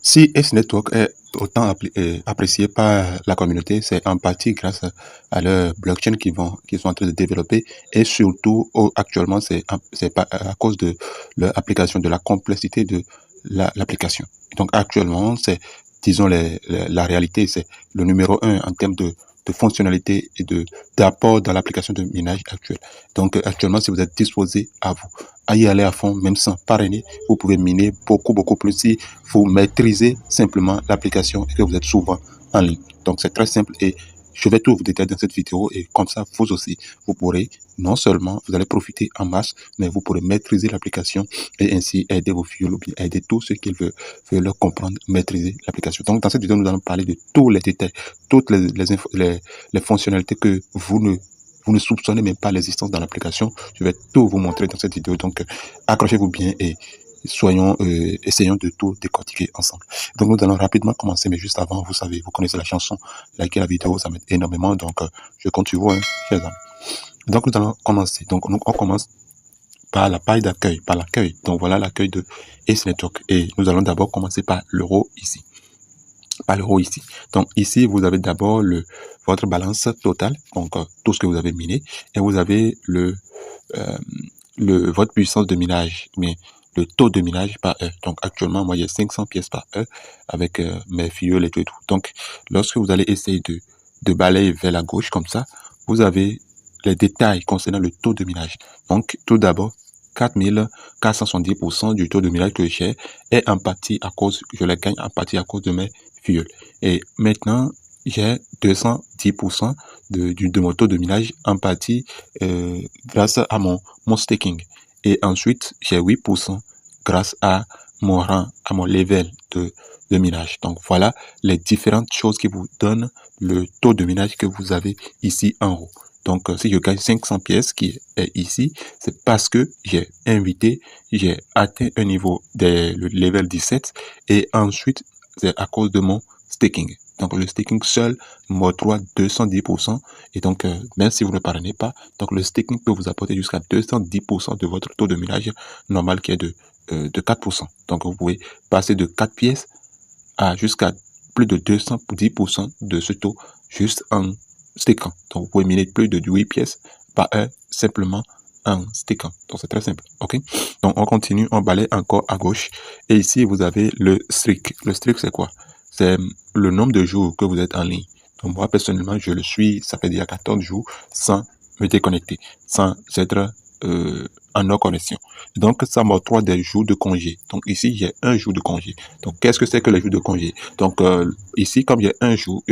Si S-Network est autant apprécié par la communauté, c'est en partie grâce à leur blockchain qu'ils sont en train de développer et surtout, actuellement, c'est pas à cause de leur application, de la complexité de l'application. Donc, actuellement, c'est, disons, la réalité, c'est le numéro un en termes de fonctionnalité et d'apport dans l'application de minage actuelle. Donc, actuellement, si vous êtes disposé à y aller à fond, même sans parrainer, vous pouvez miner beaucoup plus si vous maîtrisez simplement l'application et que vous êtes souvent en ligne. Donc, c'est très simple et je vais tout vous détailler dans cette vidéo et comme ça, vous aussi, vous pourrez, non seulement vous allez profiter en masse, mais vous pourrez maîtriser l'application et ainsi aider vos filles ou bien aider tous ceux qui veulent leur comprendre, maîtriser l'application. Donc, dans cette vidéo, nous allons parler de tous les détails, toutes les fonctionnalités que vous ne soupçonnez même pas l'existence dans l'application. Je vais tout vous montrer dans cette vidéo. Donc, accrochez-vous bien et essayons de tout décortiquer ensemble. Donc, nous allons rapidement commencer, mais juste avant, vous savez, vous connaissez la chanson, likez la vidéo, ça m'aide énormément. Donc, je compte sur vous, hein, chers amis. Donc, nous allons commencer. Donc, on commence par la page d'accueil, par l'accueil. Donc, voilà l'accueil de S-Network. Et nous allons d'abord commencer par l'euro ici. Par l'euro ici. Donc, ici, vous avez d'abord votre balance totale, donc tout ce que vous avez miné, et vous avez euh, votre puissance de minage, mais le taux de minage par heure. Donc, actuellement, moi, il y a 500 pièces par heure avec mes filleuls et tout et tout. Donc, lorsque vous allez essayer de balayer vers la gauche comme ça, vous avez les détails concernant le taux de minage. Donc, tout d'abord, 4470% du taux de minage que j'ai est en partie à cause, je les gagne en partie à cause de mes filleuls. Et maintenant, j'ai 210% de mon taux de minage en partie grâce à mon staking. Et ensuite, j'ai 8% grâce à mon rang, à mon level de minage. Donc, voilà les différentes choses qui vous donnent le taux de minage que vous avez ici en haut. Donc, si je gagne 500 pièces qui est ici, c'est parce que j'ai atteint un niveau le level 17 et ensuite, c'est à cause de mon staking. Donc, le staking seul m'octroie 210%. Et donc, même si vous ne parrainez pas, donc le staking peut vous apporter jusqu'à 210% de votre taux de minage normal qui est de 4%. Donc, vous pouvez passer de 4 pièces à jusqu'à plus de 210% de ce taux juste en stakant. Donc, vous pouvez miner plus de 8 pièces par heure simplement en stakant. Donc, c'est très simple. OK? Donc, on continue, on balaye encore à gauche. Et ici, vous avez le streak. Le streak, c'est quoi? C'est le nombre de jours que vous êtes en ligne. Donc, moi, personnellement, je le suis, ça fait déjà 14 jours sans me déconnecter, sans être en hors connexion. Donc, ça m'octroie des jours de congé. Donc, ici, j'ai un jour de congé. Donc, qu'est-ce que c'est que les jours de congé? Donc, ici, comme il y a un jour,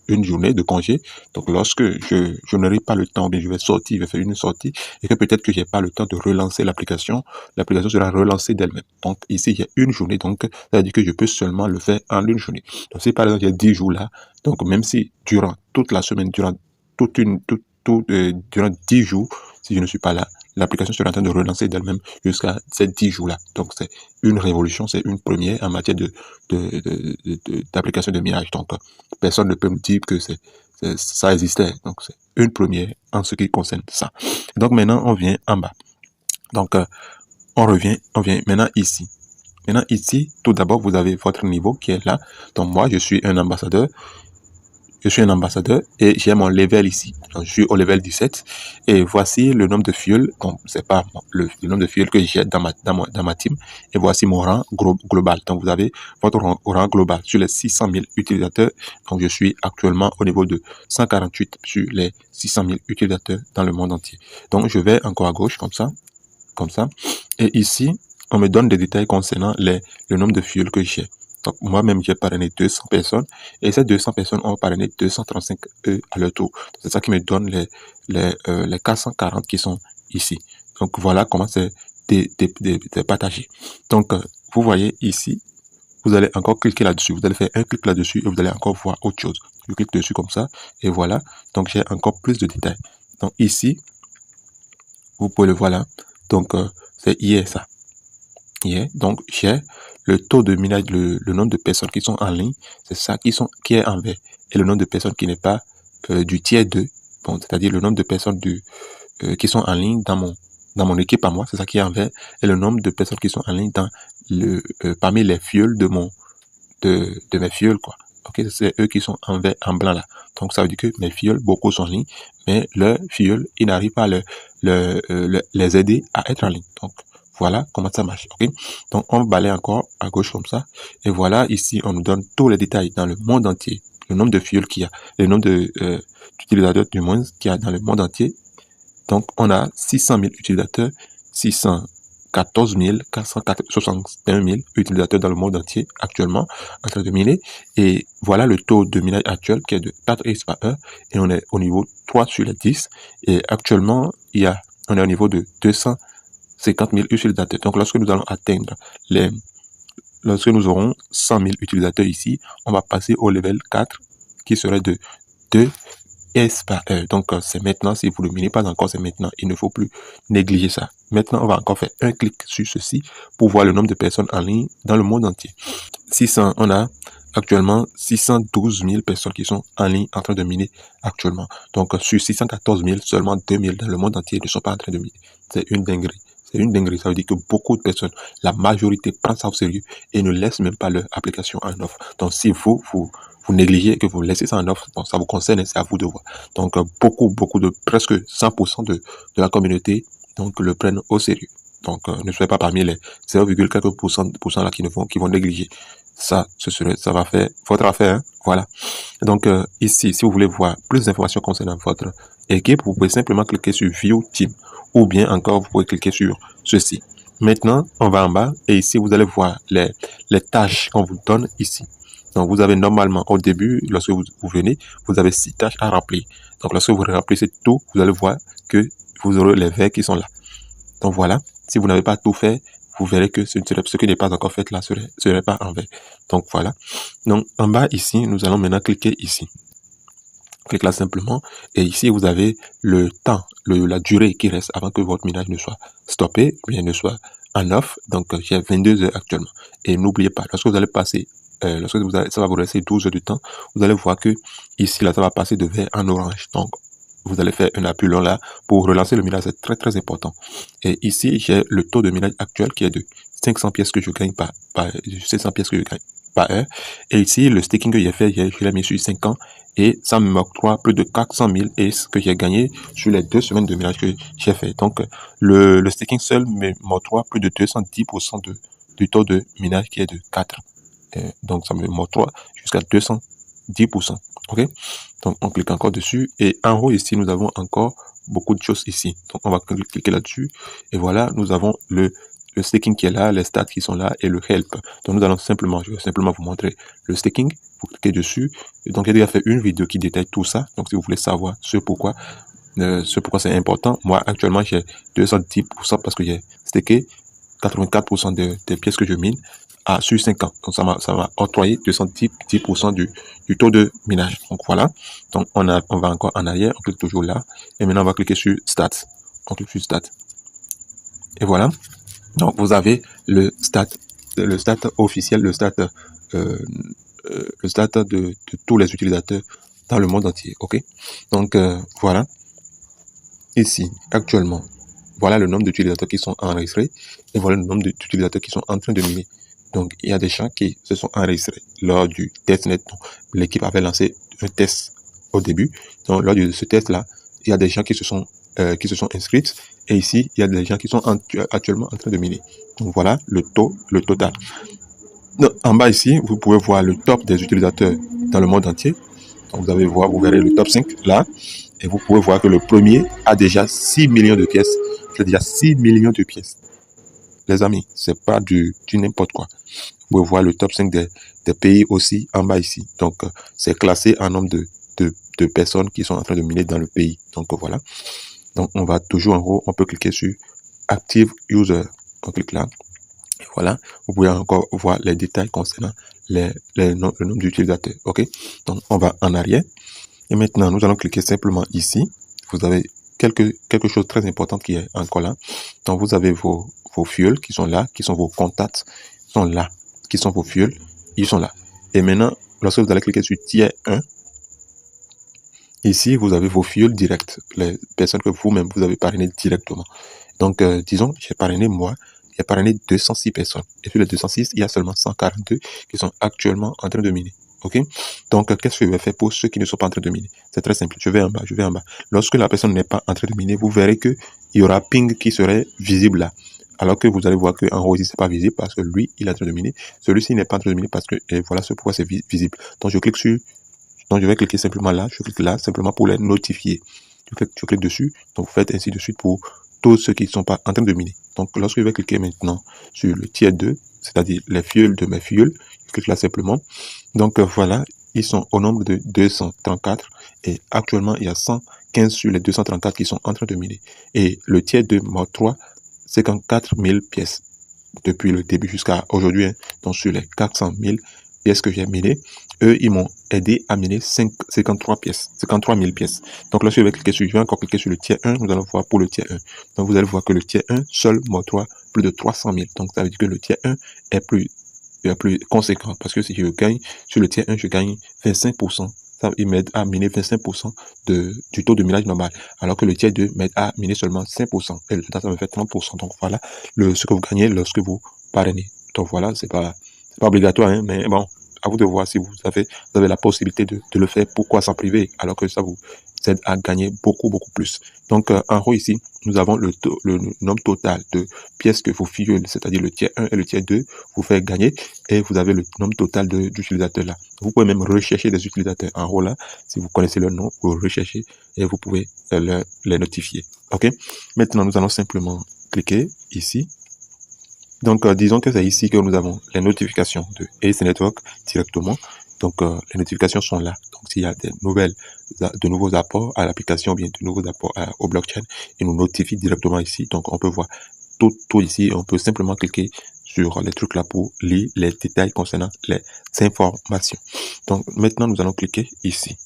une journée de congé, donc lorsque je n'aurai pas le temps, bien, je vais sortir, je vais faire une sortie, et que peut-être que j'ai pas le temps de relancer l'application sera relancée d'elle-même. Donc, ici, il y a une journée, donc, ça veut dire que je peux seulement le faire en une journée. Donc, si par exemple, il y a 10 jours là, donc, même si durant toute la semaine, durant durant 10 jours, si je ne suis pas là, l'application sera en train de relancer d'elle-même jusqu'à ces 10 jours-là. Donc, c'est une révolution, c'est une première en matière d'application de minage. Donc, personne ne peut me dire que ça existait. Donc, c'est une première en ce qui concerne ça. Donc, maintenant, on vient en bas. Donc, on vient maintenant ici. Maintenant, ici, tout d'abord, vous avez votre niveau qui est là. Donc, moi, je suis un ambassadeur. Je suis un ambassadeur et j'ai mon level ici. Donc, je suis au level 17 et voici le nombre de fioles. Donc, c'est pas le nombre de fioles que j'ai dans ma team. Et voici mon rang global. Donc, vous avez votre rang global sur les 600 000 utilisateurs. Donc, je suis actuellement au niveau de 148 sur les 600 000 utilisateurs dans le monde entier. Donc, je vais encore à gauche comme ça. Comme ça. Et ici, on me donne des détails concernant le nombre de fioles que j'ai. Donc, moi-même, j'ai parrainé 200 personnes et ces 200 personnes ont parrainé 235 à leur tour. C'est ça qui me donne les 440 qui sont ici. Donc, voilà comment c'est partagé. Donc, vous voyez ici, vous allez encore cliquer là-dessus. Vous allez faire un clic là-dessus et vous allez encore voir autre chose. Je clique dessus comme ça et voilà. Donc, j'ai encore plus de détails. Donc, ici, vous pouvez le voir là. Donc, c'est hier ça. Hier. Donc, j'ai le taux de minage, le nombre de personnes qui sont en ligne, c'est ça qui est en vert. Et le nombre de personnes qui n'est pas du tiers 2, bon, c'est-à-dire le nombre de personnes qui sont en ligne dans mon équipe à moi, c'est ça qui est en vert. Et le nombre de personnes qui sont en ligne dans parmi les fioles de mes filleuls, quoi. Ok, c'est eux qui sont en vert, en blanc là. Donc ça veut dire que mes filleuls, beaucoup sont en ligne, mais leurs filleuls, ils n'arrivent pas à les aider à être en ligne. Donc voilà comment ça marche. Ok, donc on balaye encore à gauche comme ça, et voilà ici on nous donne tous les détails dans le monde entier, le nombre de filleuls qu'il y a, le nombre de d'utilisateurs du monde qu'il y a dans le monde entier. Donc on a 600 000 utilisateurs, 614 461 000 utilisateurs dans le monde entier actuellement en train de miner. Et voilà le taux de minage actuel qui est de 4 ETH par heure. Et on est au niveau 3 sur les 10. Et actuellement, on est au niveau de 250 000 utilisateurs. Donc lorsque nous allons atteindre lorsque nous aurons 100 000 utilisateurs ici, on va passer au level 4 qui serait de 2 ETH par heure. Donc c'est maintenant, si vous ne le minez pas encore, c'est maintenant. Il ne faut plus négliger ça. Maintenant, on va encore faire un clic sur ceci pour voir le nombre de personnes en ligne dans le monde entier. On a actuellement 612 000 personnes qui sont en ligne en train de miner actuellement. Donc sur 614 000, seulement 2 000 dans le monde entier ne sont pas en train de miner. C'est une dinguerie. C'est une dinguerie. Ça veut dire que beaucoup de personnes, la majorité, prennent ça au sérieux et ne laissent même pas leur application en offre. Donc si vous négligez et que vous laissez ça en offre, bon, ça vous concerne, c'est à vous de voir. Donc beaucoup de presque 100% de la communauté donc le prennent au sérieux. Donc ne soyez pas parmi les 0,4% là qui vont négliger. Ça va faire votre affaire, hein? Voilà. Donc ici, si vous voulez voir plus d'informations concernant votre équipe, vous pouvez simplement cliquer sur View Team ou bien encore vous pouvez cliquer sur ceci. Maintenant, on va en bas et ici vous allez voir les tâches qu'on vous donne ici. Donc vous avez normalement au début, lorsque vous venez, vous avez 6 tâches à remplir. Donc lorsque vous remplissez tout, vous allez voir que vous aurez les verts qui sont là. Donc voilà, si vous n'avez pas tout fait, vous verrez que ce qui n'est pas encore fait là serait pas en vert. Donc voilà. Donc en bas ici, nous allons maintenant cliquer ici. Clique là simplement et ici vous avez le temps, la durée qui reste avant que votre minage ne soit stoppé, bien ne soit en off. Donc j'ai 22 heures actuellement. Et n'oubliez pas, lorsque vous allez passer, ça va vous rester 12 heures de temps, vous allez voir que ici là ça va passer de vert en orange. Donc vous allez faire un appui long là pour relancer le minage, c'est très très important. Et ici j'ai le taux de minage actuel qui est de 500 pièces que je gagne 700 pièces que je gagne par heure. Et ici le staking que j'ai fait, je l'ai mis sur 5 ans et ça m'octroie plus de 400 000 et ce que j'ai gagné sur les 2 semaines de minage que j'ai fait. Donc le staking seul m'octroie plus de 210% du taux de minage qui est de 4. Donc ça me m'octroie jusqu'à 210%. Ok, donc on clique encore dessus et en haut ici nous avons encore beaucoup de choses ici. Donc on va cliquer là-dessus et voilà, nous avons le staking qui est là, les stats qui sont là et le help. Donc nous allons je vais simplement vous montrer le staking. Vous cliquez dessus. Et donc j'ai déjà fait une vidéo qui détaille tout ça. Donc si vous voulez savoir ce pourquoi c'est important, moi actuellement j'ai 210% parce que j'ai stacké 84% des pièces que je mine sur 5 ans. Donc ça m'a octroyé 210% du taux de minage. Donc voilà. Donc on va encore en arrière, on clique toujours là. Et maintenant on va cliquer sur Stats. On clique sur Stats. Et voilà. Donc vous avez le stat officiel, le stat de tous les utilisateurs dans le monde entier. Ok. Donc voilà. Ici actuellement, voilà le nombre d'utilisateurs qui sont enregistrés et voilà le nombre d'utilisateurs qui sont en train de miner. Donc il y a des gens qui se sont enregistrés lors du testnet. L'équipe avait lancé un test au début. Donc lors de ce test là, il y a des gens qui se sont inscrits. Et ici, il y a des gens qui sont actuellement en train de miner. Donc voilà le total. Donc, en bas ici, vous pouvez voir le top des utilisateurs dans le monde entier. Donc vous verrez le top 5 là. Et vous pouvez voir que le premier a déjà 6 millions de pièces. C'est déjà 6 millions de pièces. Les amis, c'est pas du n'importe quoi. Vous pouvez voir le top 5 des pays aussi en bas ici. Donc c'est classé en nombre de personnes qui sont en train de miner dans le pays. Donc voilà. Donc, on va toujours en haut, on peut cliquer sur Active User. On clique là. Et voilà. Vous pouvez encore voir les détails concernant le nombre d'utilisateurs. OK? Donc, on va en arrière. Et maintenant, nous allons cliquer simplement ici. Vous avez quelque chose de très important qui est encore là. Donc, vous avez vos fuels qui sont là, qui sont vos contacts, sont là, qui sont vos fuels, ils sont là. Et maintenant, lorsque vous allez cliquer sur Tier 1, ici, vous avez vos fuels directs, les personnes que vous-même, vous avez parrainé directement. Donc, disons, j'ai parrainé moi il y a parrainé 206 personnes. Et sur les 206, il y a seulement 142 qui sont actuellement en train de miner. OK? Donc, qu'est-ce que je vais faire pour ceux qui ne sont pas en train de miner? C'est très simple. Je vais en bas, je vais en bas. Lorsque la personne n'est pas en train de miner, vous verrez qu'il y aura ping qui serait visible là. Alors que vous allez voir qu'en haut ici, c'est pas visible parce que lui, il est en train de miner. Celui-ci n'est pas en train de miner parce que, et voilà ce pourquoi c'est visible. Donc, je clique sur, donc je vais cliquer simplement là. Je clique là simplement pour les notifier. Je clique dessus. Donc, vous faites ainsi de suite pour tous ceux qui ne sont pas en train de miner. Donc, lorsque je vais cliquer maintenant sur le tiers 2, c'est-à-dire les fioles de mes fioles, je clique là simplement. Donc, voilà, ils sont au nombre de 234 et actuellement, il y a 115 sur les 234 qui sont en train de miner. Et le tiers 2 mode 3, 54 000 pièces depuis le début jusqu'à aujourd'hui. Hein. Donc, sur les 400 000 pièces que j'ai minées, eux, ils m'ont aidé à miner 53 pièces, 53 000 pièces. Donc, là, je vais cliquer sur, je vais encore cliquer sur le tiers 1. Nous allons voir pour le tiers 1. Donc, vous allez voir que le tiers 1, seul mode 3, plus de 300 000. Donc, ça veut dire que le tiers 1 est plus conséquent. Parce que si je gagne, sur le tiers 1, je gagne 25%. Ça, il m'aide à miner 25% du taux de minage normal. Alors que le tiers 2 m'aide à miner seulement 5%. Et le total, ça me fait 30%. Donc voilà ce que vous gagnez lorsque vous parrainez. Donc voilà, c'est pas obligatoire, hein, mais bon, à vous de voir si vous avez la possibilité de le faire. Pourquoi s'en priver alors que ça vous aide à gagner beaucoup plus. Donc en haut ici, nous avons le nombre total de pièces que vos fioles, c'est-à-dire le tiers 1 et le tiers 2, vous fait gagner et vous avez le nombre total d'utilisateurs là. Vous pouvez même rechercher des utilisateurs en haut là, si vous connaissez leur nom, vous recherchez et vous pouvez les notifier. Ok. Maintenant, nous allons simplement cliquer ici. Donc, disons que c'est ici que nous avons les notifications de Ace Network directement. Donc, les notifications sont là. Donc, s'il y a de nouveaux apports à l'application, ou bien de nouveaux apports au blockchain, ils nous notifient directement ici. Donc, on peut voir tout ici. On peut simplement cliquer sur les trucs là pour lire les détails concernant les informations. Donc, maintenant, nous allons cliquer ici.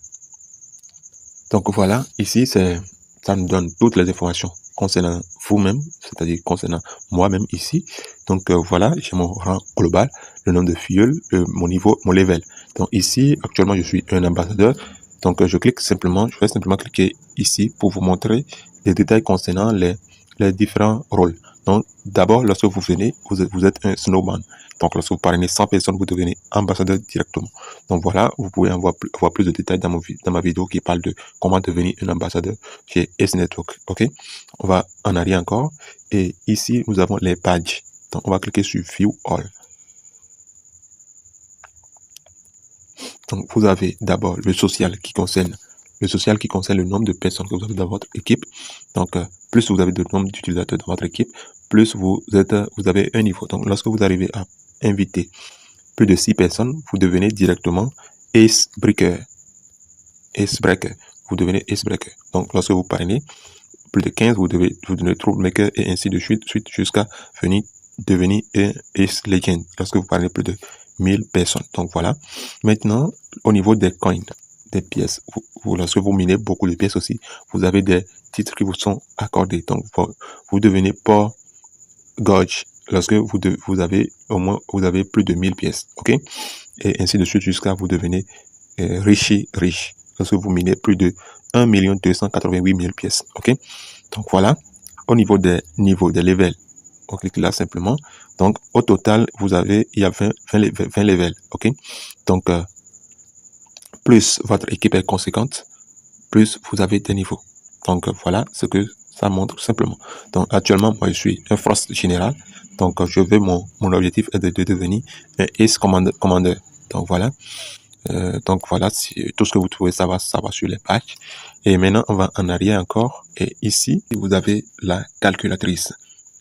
Donc, voilà, ici, ça nous donne toutes les informations concernant vous-même, c'est-à-dire concernant moi-même ici. Donc, voilà, j'ai mon rang global, le nombre de fioles, mon niveau, mon level. Donc, ici, actuellement, je suis un ambassadeur. Donc, je vais simplement cliquer ici pour vous montrer les détails concernant les différents rôles. Donc, d'abord, lorsque vous venez, vous êtes un snowman. Donc, lorsque vous parrainez 100 personnes, vous devenez ambassadeur directement. Donc, voilà, vous pouvez voir plus de détails dans ma vidéo qui parle de comment devenir un ambassadeur chez Ace Network. OK? On va en arrière encore. Et ici, nous avons les badges. Donc, on va cliquer sur View All. Donc, vous avez d'abord le social qui concerne le nombre de personnes que vous avez dans votre équipe. Donc, plus vous avez de nombre d'utilisateurs dans votre équipe, plus vous avez un niveau. Donc, lorsque vous arrivez à inviter plus de 6 personnes, vous devenez directement Ace Breaker. Vous devenez Ace Breaker. Donc, lorsque vous parrainez plus de 15, vous devenez Troublemaker et ainsi de suite jusqu'à devenir un Ace Legend. Lorsque vous parrainez plus de 1000 personnes. Donc, voilà. Maintenant, au niveau des coins, des pièces, lorsque vous minez beaucoup de pièces aussi, vous avez des titres qui vous sont accordés. Donc, vous devenez pas Gorge lorsque vous avez plus de 1000 pièces. OK? Et ainsi de suite jusqu'à vous devenez riche lorsque vous minez plus de 1 288 000 pièces. OK? Donc, voilà. Au niveau des niveaux, des levels, on clique là simplement. Donc, au total, il y a 20 levels. OK? Donc, plus votre équipe est conséquente, plus vous avez des niveaux. Donc, voilà ce que ça montre simplement. Donc, actuellement, moi, je suis un Frost général. Donc, mon objectif est de devenir un Ace Commander. Donc, voilà. Donc, voilà, tout ce que vous trouvez, ça va sur les patchs. Et maintenant, on va en arrière encore. Et ici, vous avez la calculatrice.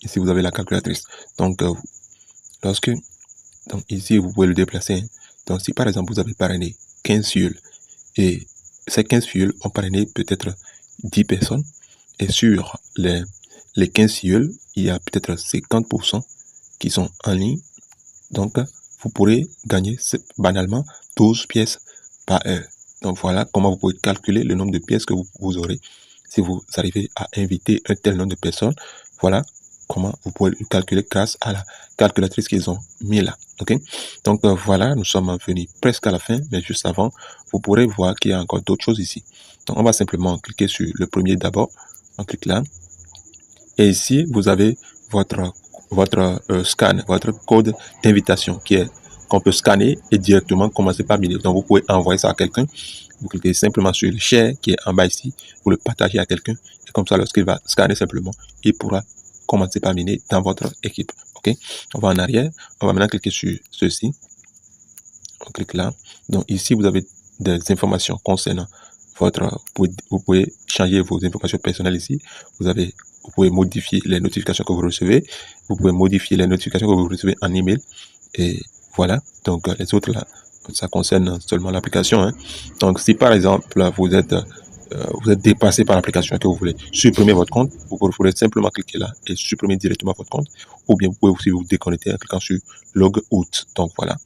Ici, vous avez la calculatrice. Donc, donc ici, vous pouvez le déplacer. Donc, si par exemple, vous avez parrainé 15 fioles et ces 15 fioles ont parrainé peut-être 10 personnes et sur les 15 fioles, il y a peut-être 50% qui sont en ligne. Donc, vous pourrez gagner banalement 12 pièces par heure. Donc, voilà comment vous pouvez calculer le nombre de pièces que vous aurez si vous arrivez à inviter un tel nombre de personnes. Voilà comment vous pouvez le calculer grâce à la calculatrice qu'ils ont mis là. OK? Donc, voilà, nous sommes venus presque à la fin, mais juste avant, vous pourrez voir qu'il y a encore d'autres choses ici. Donc, on va simplement cliquer sur le premier d'abord. On clique là. Et ici, vous avez votre votre scan, votre code d'invitation qu'on peut scanner et directement commencer par miner. Donc, vous pouvez envoyer ça à quelqu'un. Vous cliquez simplement sur le share qui est en bas ici. Vous le partagez à quelqu'un. Et comme ça, lorsqu'il va scanner simplement, il pourra commencer par miner dans votre équipe. OK? On va en arrière. On va maintenant cliquer sur ceci. On clique là. Donc, ici, vous avez des informations concernant votre... Vous pouvez changer vos informations personnelles ici. Vous pouvez modifier les notifications que vous recevez. Vous pouvez modifier les notifications que vous recevez en email. Et voilà. Donc, les autres là, ça concerne seulement l'application. Hein. Donc, si par exemple, vous êtes dépassé par l'application et que vous voulez supprimer votre compte, vous pouvez simplement cliquer là et supprimer directement votre compte. Ou bien, vous pouvez aussi vous déconnecter en cliquant sur Log Out. Donc, voilà.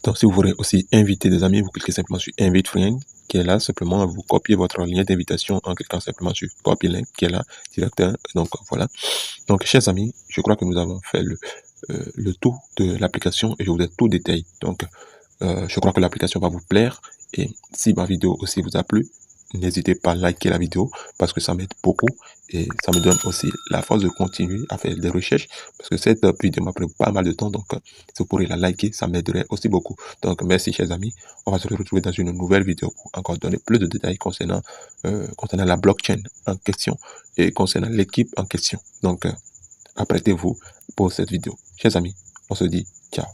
Donc, si vous voulez aussi inviter des amis, vous cliquez simplement sur Invite Friend, qui est là. Simplement, vous copiez votre lien d'invitation en cliquant simplement sur Copy Link, qui est là, directeur. Donc, voilà. Donc, chers amis, je crois que nous avons fait le tour de l'application et je vous ai tout détaillé. Donc, je crois que l'application va vous plaire. Et si ma vidéo aussi vous a plu, n'hésitez pas à liker la vidéo parce que ça m'aide beaucoup et ça me donne aussi la force de continuer à faire des recherches parce que cette vidéo m'a pris pas mal de temps. Donc, si vous pourrez la liker, ça m'aiderait aussi beaucoup. Donc, merci chers amis. On va se retrouver dans une nouvelle vidéo pour encore donner plus de détails concernant la blockchain en question et concernant l'équipe en question. Donc, apprêtez-vous pour cette vidéo. Chers amis, on se dit ciao.